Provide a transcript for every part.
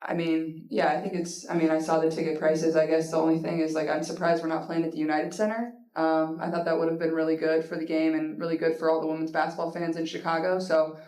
I mean, yeah, I think it's, I mean, I saw the ticket prices. I guess the only thing is, like, I'm surprised we're not playing at the United Center. I thought that would have been really good for the game and really good for all the women's basketball fans in Chicago. So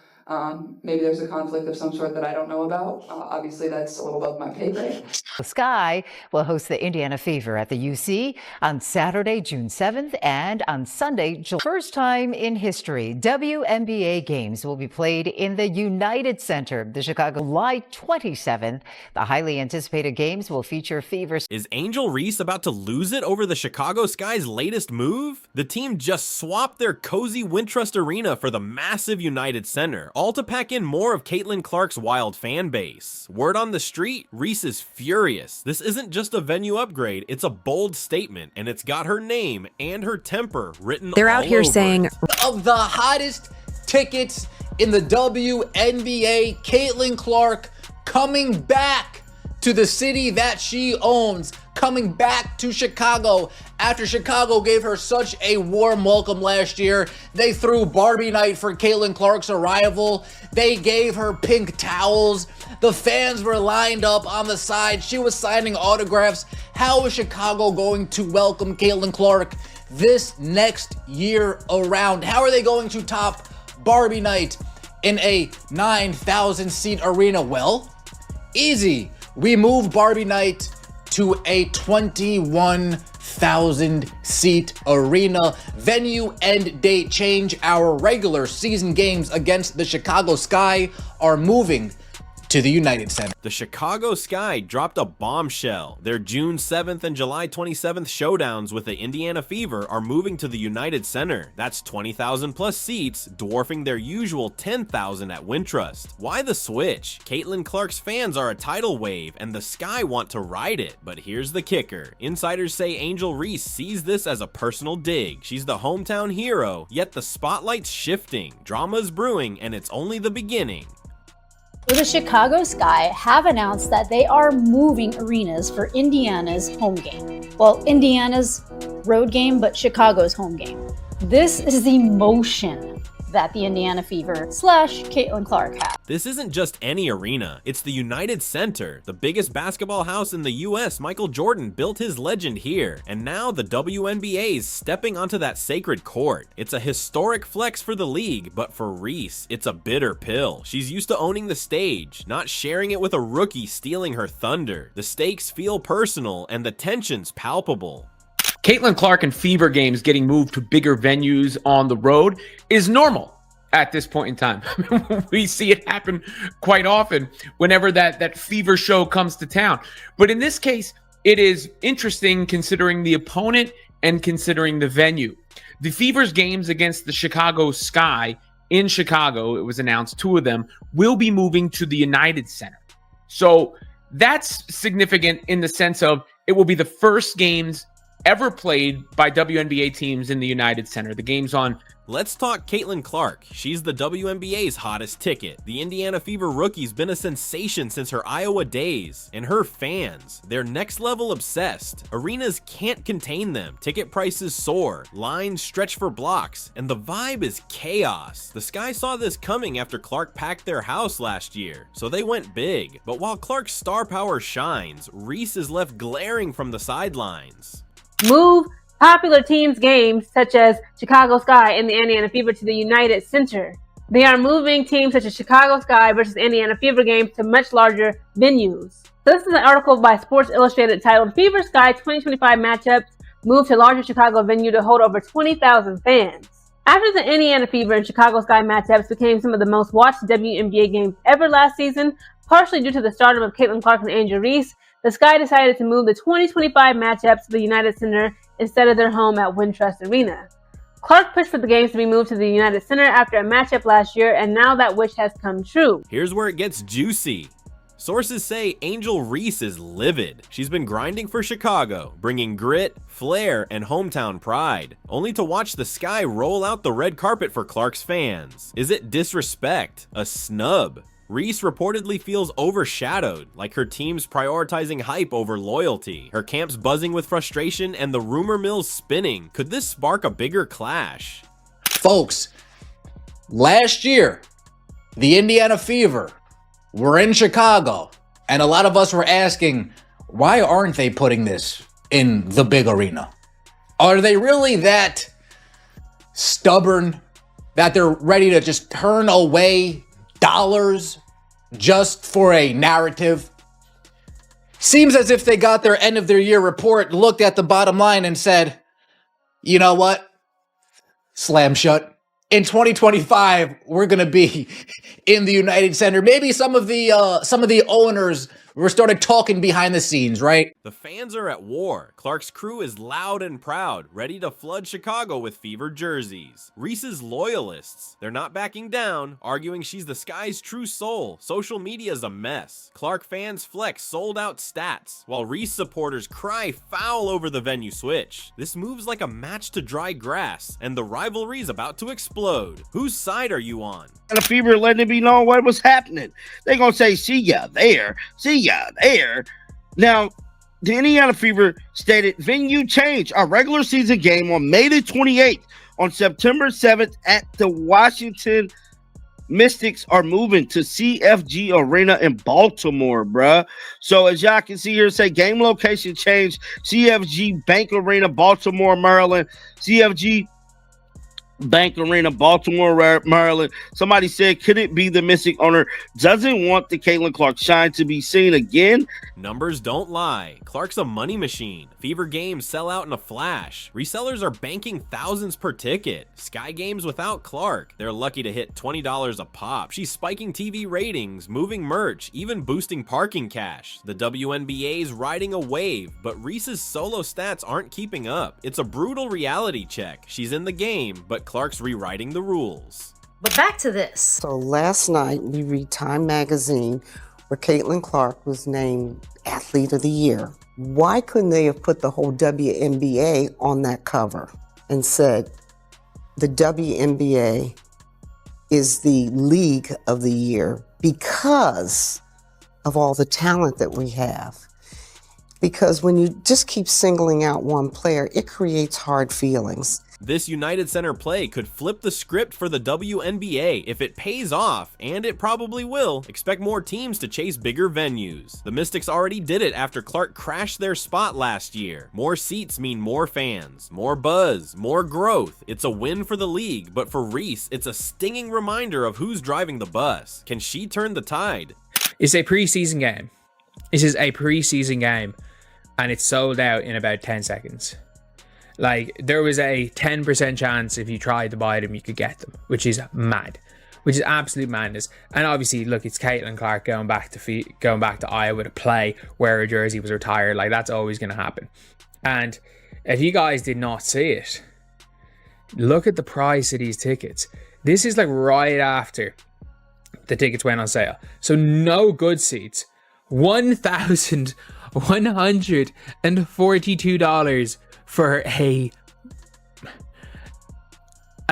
maybe there's a conflict of some sort that I don't know about. Obviously, that's a little above my pay grade. The Sky will host the Indiana Fever at the UC on Saturday, June 7th, and on Sunday, July. First time in history, WNBA games will be played in the United Center. The Chicago, July 27th. The highly anticipated games will feature Fever. Is Angel Reese about to lose it over the Chicago Sky's latest move? The team just swapped their cozy Wintrust Arena for the massive United Center, all to pack in more of Caitlin Clark's wild fan base. Word on the street, Reese is furious. This isn't just a venue upgrade, it's a bold statement, and it's got her name and her temper written They're out here over saying it. Of the hottest tickets in the WNBA, Caitlin Clark coming back to the city that she owns, coming back to Chicago after Chicago gave her such a warm welcome last year. They threw Barbie night for Caitlin Clark's arrival. They gave her pink towels. The fans were lined up on the side. She was signing autographs. How is Chicago going to welcome Caitlin Clark this next year around? How are they going to top Barbie night in a 9,000 seat arena? Well, easy. We moved Barbie night to a 21,000 seat arena. Venue and date change. Our regular season games against the Chicago Sky are moving to the United Center. The Chicago Sky dropped a bombshell. Their June 7th and July 27th showdowns with the Indiana Fever are moving to the United Center. That's 20,000 plus seats, dwarfing their usual 10,000 at Wintrust. Why the switch? Caitlin Clark's fans are a tidal wave, and the Sky want to ride it. But here's the kicker. Insiders say Angel Reese sees this as a personal dig. She's the hometown hero, yet the spotlight's shifting. Drama's brewing, and it's only the beginning. The Chicago Sky have announced that they are moving arenas for Indiana's home game. Well, Indiana's road game, but Chicago's home game. This is the motion that the Indiana Fever / Caitlin Clark have. This isn't just any arena, it's the United Center, the biggest basketball house in the US. Michael Jordan built his legend here, and now the WNBA is stepping onto that sacred court. It's a historic flex for the league, but for Reese, it's a bitter pill. She's used to owning the stage, not sharing it with a rookie stealing her thunder. The stakes feel personal, and the tension's palpable. Caitlin Clark and Fever games getting moved to bigger venues on the road is normal at this point in time. We see it happen quite often whenever that Fever show comes to town. But in this case, it is interesting considering the opponent and considering the venue. The Fever's games against the Chicago Sky in Chicago, it was announced 2 of them, will be moving to the United Center. So that's significant in the sense of it will be the first games ever played by WNBA teams in the United Center. The game's on. Let's talk Caitlin Clark. She's the WNBA's hottest ticket. The Indiana Fever rookie's been a sensation since her Iowa days. And her fans, they're next level obsessed. Arenas can't contain them. Ticket prices soar. Lines stretch for blocks. And the vibe is chaos. The Sky saw this coming after Clark packed their house last year. So they went big. But while Clark's star power shines, Reese is left glaring from the sidelines. Move popular teams' games such as Chicago Sky and the Indiana Fever to the United Center. They are moving teams such as Chicago Sky versus Indiana Fever games to much larger venues. This is an article by Sports Illustrated titled Fever Sky 2025 Matchups Move to Larger Chicago Venue to Hold Over 20,000 Fans. After the Indiana Fever and Chicago Sky matchups became some of the most watched WNBA games ever last season, partially due to the stardom of Caitlin Clark and Angel Reese, the Sky decided to move the 2025 matchups to the United Center instead of their home at Wintrust Arena. Clark pushed for the games to be moved to the United Center after a matchup last year, and now that wish has come true. Here's where it gets juicy. Sources say Angel Reese is livid. She's been grinding for Chicago, bringing grit, flair, and hometown pride, only to watch the Sky roll out the red carpet for Clark's fans. Is it disrespect? A snub? Reese reportedly feels overshadowed, like her team's prioritizing hype over loyalty. Her camp's buzzing with frustration and the rumor mill's spinning. Could this spark a bigger clash? Folks, last year, the Indiana Fever were in Chicago. And a lot of us were asking, why aren't they putting this in the big arena? Are they really that stubborn that they're ready to just turn away dollars just for a narrative? Seems as if they got their end of their year report, looked at the bottom line and said, you know what? Slam shut. In 2025, we're going to be in the United Center. Maybe some of the owners were started talking behind the scenes, right? The fans are at war. Clark's crew is loud and proud, ready to flood Chicago with Fever jerseys. Reese's loyalists, they're not backing down, arguing she's the Sky's true soul. Social media's a mess. Clark fans flex sold-out stats, while Reese supporters cry foul over the venue switch. This moves like a match to dry grass, and the rivalry's about to explode. Whose side are you on? And the Fever letting it be known what was happening. They gonna say, see ya there, see ya there. Now, the Indiana Fever stated venue change. Our regular season game on May the 28th on September 7th at the Washington Mystics are moving to CFG Arena in Baltimore, bruh. So as y'all can see here, say game location change, CFG Bank Arena, Baltimore, Maryland, CFG Bank Arena, Baltimore, Maryland. Somebody said, could it be the Mystic owner doesn't want the Caitlin Clark shine to be seen again? Numbers don't lie. Clark's a money machine. Fever games sell out in a flash. Resellers are banking thousands per ticket. Sky games without Clark, they're lucky to hit $20 a pop. She's spiking TV ratings, moving merch, even boosting parking cash. The WNBA's riding a wave, but Reese's solo stats aren't keeping up. It's a brutal reality check. She's in the game, but Clark's rewriting the rules. But back to this. So last night we read Time magazine where Caitlin Clark was named Athlete of the Year. Why couldn't they have put the whole WNBA on that cover and said the WNBA is the league of the year because of all the talent that we have? Because when you just keep singling out one player, it creates hard feelings. This United Center play could flip the script for the WNBA if it pays off, and it probably will. Expect more teams to chase bigger venues. The Mystics already did it after Clark crashed their spot last year. More seats mean more fans, more buzz, more growth. It's a win for the league, but for Reese, it's a stinging reminder of who's driving the bus. Can she turn the tide? It's a preseason game. This is a preseason game, and it's sold out in about 10 seconds. Like, there was a 10% chance if you tried to buy them, you could get them, which is mad, which is absolute madness. And obviously, look, it's Caitlin Clark going back to Iowa to play where her jersey was retired. Like, that's always going to happen. And if you guys did not see it, look at the price of these tickets. This is like right after the tickets went on sale. So no good seats, $1,142 for a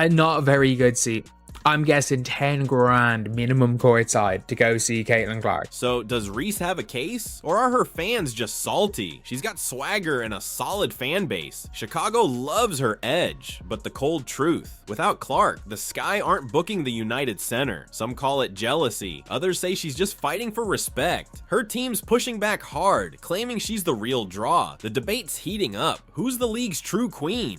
not very good seat. I'm guessing 10 grand minimum courtside to go see Caitlin Clark. So does Reese have a case? Or are her fans just salty? She's got swagger and a solid fan base. Chicago loves her edge, but the cold truth, without Clark, the Sky aren't booking the United Center. Some call it jealousy. Others say she's just fighting for respect. Her team's pushing back hard, claiming she's the real draw. The debate's heating up. Who's the league's true queen?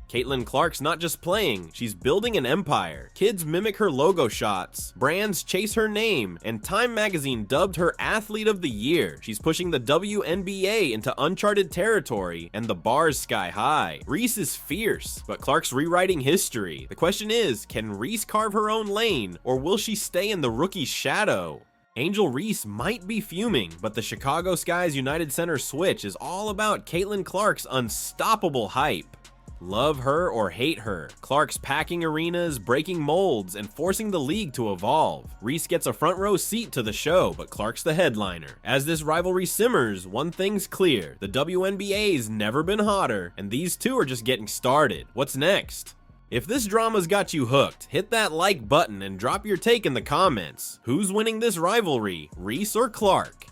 Caitlin Clark's not just playing, she's building an empire. Kids mimic her logo shots, brands chase her name, and Time magazine dubbed her Athlete of the Year. She's pushing the WNBA into uncharted territory, and the bar's sky high. Reese is fierce, but Clark's rewriting history. The question is, can Reese carve her own lane, or will she stay in the rookie's shadow? Angel Reese might be fuming, but the Chicago Sky's United Center switch is all about Caitlin Clark's unstoppable hype. Love her or hate her, Clark's packing arenas, breaking molds, and forcing the league to evolve. Reese gets a front row seat to the show, but Clark's the headliner. As this rivalry simmers, one thing's clear. The WNBA's never been hotter, and these two are just getting started. What's next? If this drama's got you hooked, hit that like button and drop your take in the comments. Who's winning this rivalry, Reese or Clark?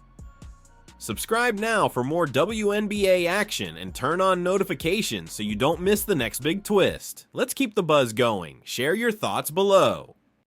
Subscribe now for more WNBA action and turn on notifications so you don't miss the next big twist. Let's keep the buzz going. Share your thoughts below.